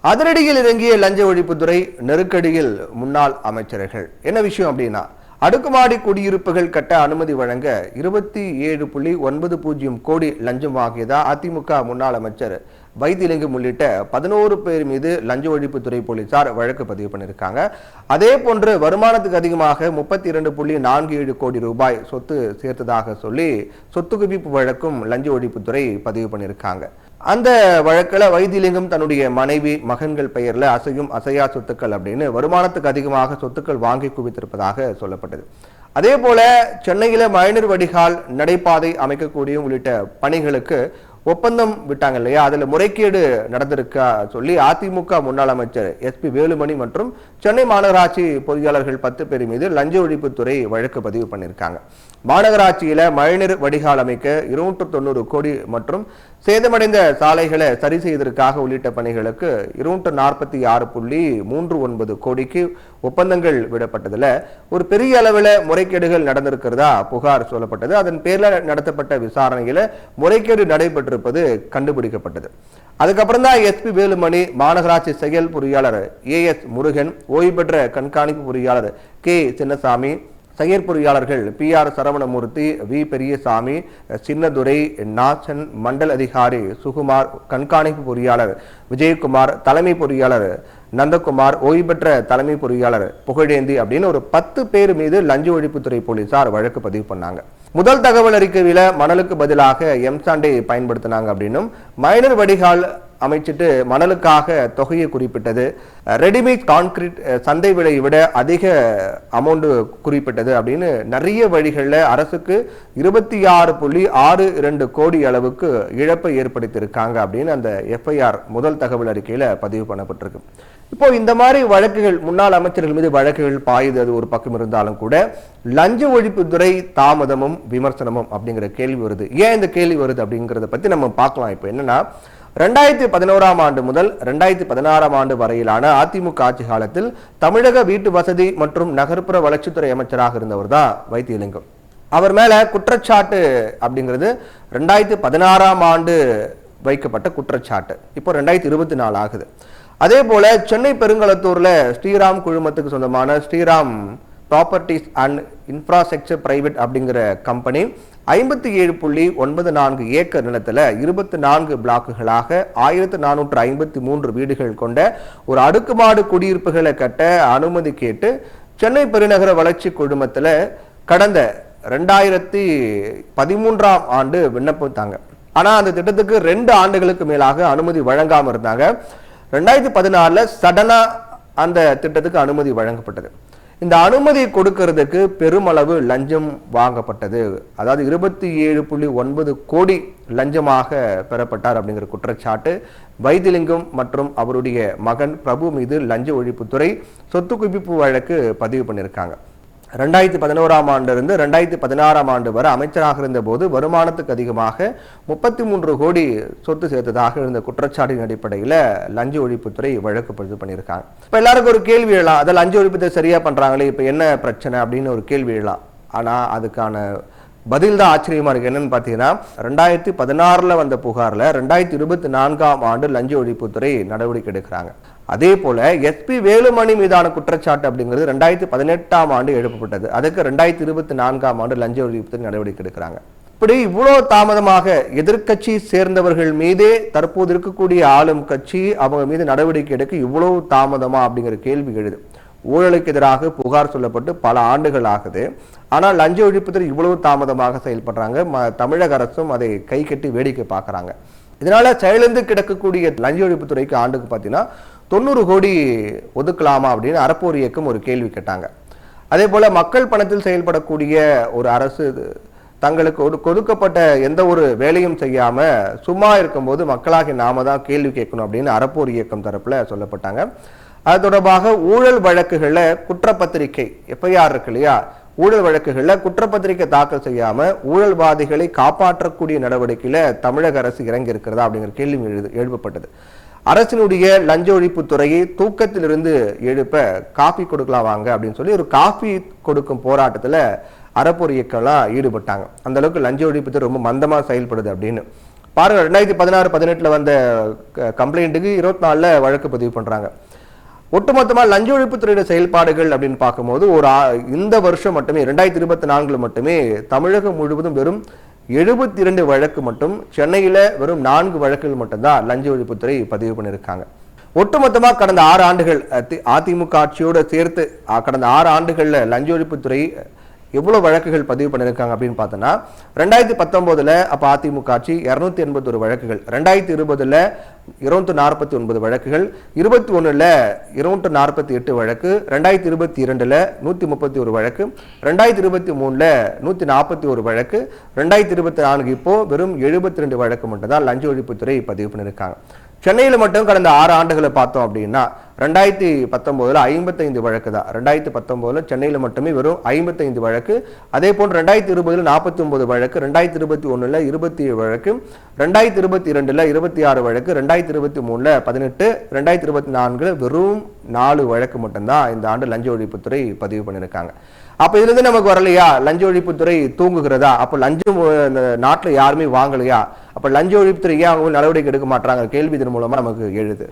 அதிரடியில் இறங்கிய லஞ்ச ஒழிப்புத்துறை நெருக்கடியில் முன்னாள் அமைச்சர்கள். என்ன விஷயம் அப்படின்னா, அடுக்குமாடி குடியிருப்புகள் கட்ட அனுமதி வழங்க 27.90 கோடி லஞ்சம் வாங்கியதா அதிமுக முன்னாள் அமைச்சர் வைத்திலிங்கம் உள்ளிட்ட 11 பேர் மீது லஞ்ச ஒழிப்புத்துறை போலீசார் வழக்கு பதிவு பண்ணியிருக்காங்க. அதே போன்று வருமானத்துக்கு அதிகமாக 32.47 கோடி ரூபாய் சொத்து சேர்த்ததாக சொல்லி சொத்து குவிப்பு வழக்கும் லஞ்ச ஒழிப்புத்துறை பதிவு பண்ணியிருக்காங்க. அந்த வழக்கில் வைத்திலிங்கம் தன்னுடைய மனைவி மகன்கள் பெயர்ல அசையும் அசையா சொத்துக்கள் அப்படின்னு வருமானத்துக்கு அதிகமாக சொத்துக்கள் வாங்கி குவித்திருப்பதாக சொல்லப்பட்டது. அதே போல சென்னையில மழைநீர் வடிகால் நடைபாதை அமைக்கக்கூடிய உள்ளிட்ட பணிகளுக்கு ஒப்பந்தம் விட்டாங்க இல்லையா, அதுல முறைகேடு நடந்திருக்கா சொல்லி அதிமுக முன்னாள் அமைச்சர் SP வேலுமணி மற்றும் சென்னை மாநகராட்சி பொறியாளர்கள் 10 பேர் மீது லஞ்ச ஒழிப்புத்துறை வழக்கு பதிவு பண்ணியிருக்காங்க. மாநகராட்சியில மழைநீர் வடிகால் அமைக்க 290 கோடி மற்றும் சேதமடைந்த சாலைகளை சரி செய்வதற்காக உள்ளிட்ட பணிகளுக்கு 246.39 கோடிக்கு ஒப்பந்தங்கள் விடப்பட்டதுல ஒரு பெரிய அளவில் முறைகேடுகள் நடந்திருக்கிறதா புகார் சொல்லப்பட்டது. அதன் பேர்ல நடத்தப்பட்ட விசாரணையில முறைகேடு நடைபெற்றிருப்பது கண்டுபிடிக்கப்பட்டது. அதுக்கப்புறம் தான் SP வேலுமணி, மாநகராட்சி செயல் பொறியாளர் AS முருகன், ஓய்வு பெற்ற கண்காணிப்பு பொறியாளர் K Chinnasamy, செயற்பொறியாளர்கள் PR Saravanamoorthy, V Periyasamy, Chinnadurai, நாச்சன், Mandal அதிகாரி சுகுமார், கண்காணிப்பு பொறியாளர் விஜயகுமார், தலைமை பொறியாளர் நந்தகுமார், ஓய்வு பெற்ற தலைமை பொறியாளர் புகழேந்தி அப்படின்னு ஒரு 10 பேர் மீது லஞ்ச ஒழிப்புத்துறை போலீசார் வழக்கு பதிவு பண்ணாங்க. முதல் தகவல் அறிக்கையில மணலுக்கு பதிலாக எம்சாண்டை பயன்படுத்தினாங்க அப்படின்னும், மைனர் வடிகால் அமைச்சிட்டு மணலுக்காக தொகையை குறிப்பிட்டது, ரெடிமேட் கான்கிரீட் சந்தை விலையை விட அதிக அமௌண்ட் குறிப்பிட்டது அப்படின்னு நிறைய வழிகளில் அரசுக்கு 26.62 கோடி அளவுக்கு இழப்பை ஏற்படுத்தியிருக்காங்க அப்படின்னு அந்த FIR முதல் தகவல் அறிக்கையில பதிவு பண்ணப்பட்டிருக்கு. இப்போ இந்த மாதிரி வழக்குகள் முன்னாள் அமைச்சர்கள் மீது வழக்குகள் பாயுது, அது ஒரு பக்கம் இருந்தாலும் கூட லஞ்ச ஒழிப்புத்துறை தாமதமும் விமர்சனமும் அப்படிங்கிற கேள்வி வருது. ஏன் இந்த கேள்வி வருது அப்படிங்கிறத பத்தி நம்ம பார்க்கலாம். இப்போ என்னன்னா, 2011ஆம் ஆண்டு முதல் 2016ஆம் ஆண்டு வரையிலான அதிமுக ஆட்சி காலத்தில் தமிழக வீட்டு வசதி மற்றும் நகர்ப்புற வளர்ச்சித்துறை அமைச்சராக இருந்தவர் தான் வைத்திலிங்கம். அவர் மேல குற்றச்சாட்டு அப்படிங்கிறது 2016ஆம் ஆண்டு வைக்கப்பட்ட குற்றச்சாட்டு. இப்போ 2024 ஆகுது. அதே போல சென்னை பெருங்களத்தூர்ல ஸ்ரீராம் குழுமத்துக்கு சொந்தமான Shriram properties and infrastructure private அப்படிங்கிற கம்பெனி 57.94 ஏக்கர் நிலத்துல 24 பிளாக்குகளாக 1453 வீடுகள் கொண்ட ஒரு அடுக்குமாடு குடியிருப்புகளை கட்ட அனுமதி கேட்டு சென்னை பெருநகர வளர்ச்சி குழுமத்துல கடந்த 2013ஆம் ஆண்டு விண்ணப்பித்தாங்க. ஆனா அந்த திட்டத்துக்கு 2 ஆண்டுகளுக்கு மேலாக அனுமதி வழங்காம இருந்தாங்க. 2014 சடனா அந்த திட்டத்துக்கு அனுமதி வழங்கப்பட்டது. இந்த அனுமதி கொடுக்கிறதுக்கு பெருமளவு லஞ்சம் வாங்கப்பட்டது. அதாவது 27.9 கோடி லஞ்சமாக பெறப்பட்டார் அப்படிங்கிற குற்றச்சாட்டு வைத்திலிங்கம் மற்றும் அவருடைய மகன் பிரபு மீது லஞ்ச ஒழிப்புத்துறை சொத்து குவிப்பு வழக்கு பதிவு பண்ணியிருக்காங்க. 2011ஆம் ஆண்டிலிருந்து 2016ஆம் ஆண்டு வரை அமைச்சராக இருந்த போது வருமானத்துக்கு அதிகமாக 33 கோடி சொத்து சேர்த்ததாக இருந்த குற்றச்சாட்டின் அடிப்படையில் லஞ்ச ஒழிப்புத்துறை வழக்கு பதிவு பண்ணியிருக்காங்க. இப்ப எல்லாருக்கும் ஒரு கேள்வி எழலாம், அதை லஞ்ச ஒழிப்புத்தை சரியா பண்றாங்களே, இப்ப என்ன பிரச்சனை அப்படின்னு ஒரு கேள்வி எழலாம். ஆனா அதுக்கான பதில் தான் ஆச்சரியமா இருக்கு. என்னன்னு பாத்தீங்கன்னா, 2016 வந்த புகார்ல 2024ஆம் ஆண்டு லஞ்ச ஒழிப்புத்துறை நடவடிக்கை எடுக்கிறாங்க. அதே போல SP வேலுமணி மீதான குற்றச்சாட்டு அப்படிங்கிறது 2018ஆம் ஆண்டு எழுப்பப்பட்டது. அதுக்கு 2024ஆம் ஆண்டு லஞ்ச ஒழிப்புத்துறை நடவடிக்கை எடுக்கிறாங்க. இப்படி இவ்வளவு தாமதமாக எதிர்கட்சி சேர்ந்தவர்கள் மீதே தற்போது இருக்கக்கூடிய ஆளும் கட்சி அவங்க மீது நடவடிக்கை எடுக்க இவ்வளவு தாமதமா அப்படிங்கிற கேள்வி எழுது. ஊழலுக்கு எதிராக புகார் சொல்லப்பட்டு பல ஆண்டுகள் ஆகுது. ஆனால் லஞ்ச ஒழிப்புத்துறை இவ்வளவு தாமதமாக செயல்படுறாங்க. தமிழக அரசும் அதை கை கட்டி வேடிக்கை பார்க்கறாங்க. இதனால செயலிழந்து கிடக்கக்கூடிய லஞ்ச ஒழிப்புத்துறைக்கு ஆண்டுக்கு பார்த்தீங்கன்னா 90 கோடி ஒதுக்கலாமா அப்படின்னு அறப்போர் இயக்கம் ஒரு கேள்வி கேட்டாங்க. அதே போல மக்கள் பணத்தில் செயல்படக்கூடிய ஒரு அரசு தங்களுக்கு ஒதுக்கப்பட்ட எந்த ஒரு வேலையும் செய்யாம சும்மா இருக்கும்போது மக்களாகி நாம தான் கேள்வி கேட்கணும் அப்படின்னு அறப்போர் இயக்கம் தரப்புல சொல்லப்பட்டாங்க. அது தொடர்பாக ஊழல் வழக்குகள்ல குற்றப்பத்திரிகை FIR இருக்கு இல்லையா, ஊழல் வழக்குகள்ல குற்றப்பத்திரிகை தாக்கல் செய்யாம ஊழல்வாதிகளை காப்பாற்றக்கூடிய நடவடிக்கையில தமிழக அரசு இறங்கி இருக்கிறதா அப்படிங்கிற கேள்வி எழுப்பப்பட்டது. அரசினுடைய லஞ்ச ஒழிப்புத்துறையை தூக்கத்திலிருந்து எழுப்ப காபி கொடுக்கலாம் வாங்க அப்படின்னு சொல்லி ஒரு காபி கொடுக்கும் போராட்டத்துல அறப்போர் இயக்கம்லாம் ஈடுபட்டாங்க. அந்த அளவுக்கு லஞ்ச ஒழிப்புத்துறை ரொம்ப மந்தமா செயல்படுது அப்படின்னு. பாருங்க 2016-18 வந்த கம்ப்ளைண்ட்டுக்கு 24 வழக்கு பதிவு பண்றாங்க. ஒட்டுமொத்தமா லஞ்ச ஒழிப்புத்துறையோட செயல்பாடுகள் அப்படின்னு பார்க்கும்போது இந்த வருஷம் மட்டுமே 2024 மட்டுமே தமிழகம் முழுவதும் வெறும் 72 வழக்கு மட்டும், சென்னையில வெறும் 4 வழக்குகள் மட்டும்தான் லஞ்ச ஒழிப்புத்துறை பதிவு பண்ணியிருக்காங்க. ஒட்டுமொத்தமா கடந்த 6 ஆண்டுகள் அதிமுக ஆட்சியோட சேர்த்து கடந்த 6 ஆண்டுகள்ல லஞ்ச ஒழிப்புத்துறை எவ்வளவு வழக்குகள் பதிவு பண்ணியிருக்காங்க அப்படின்னு பார்த்தோன்னா 2019 அப்ப அதிமுக ஆட்சி 281 வழக்குகள், 2020 249 வழக்குகள், 21 248 வழக்கு, 2022 131 வழக்கு, 2023 141 வழக்கு, 2024 இப்போ வெறும் 72 வழக்கு மட்டும் தான் லஞ்ச ஒழிப்புத்துறை பதிவு பண்ணியிருக்காங்க. சென்னையில் மட்டும் கடந்த 6 ஆண்டுகளை பார்த்தோம் அப்படின்னா 2019 55 வழக்கு தான். 2019 சென்னையில் மட்டுமே வெறும் 55 வழக்கு. அதே போன்று 2020 49 வழக்கு, 2021 27 வழக்கு, 2022 26 வழக்கு, 2023 18, 2024 வெறும் 4 வழக்கு மட்டும்தான் இந்த ஆண்டு லஞ்ச ஒழிப்புத்துறை பதிவு பண்ணியிருக்காங்க. அப்ப இதுல இருந்து நமக்கு வரலையா லஞ்ச ஒழிப்புத்துறை தூங்குகிறதா? அப்ப லஞ்சம் நாட்டுல யாருமே வாங்கலையா? அப்ப லஞ்ச ஒழிப்புத்துறை ஏன் அவங்க நடவடிக்கை எடுக்க மாட்டாங்க கேள்வி இதன் மூலமா நமக்கு எழுது.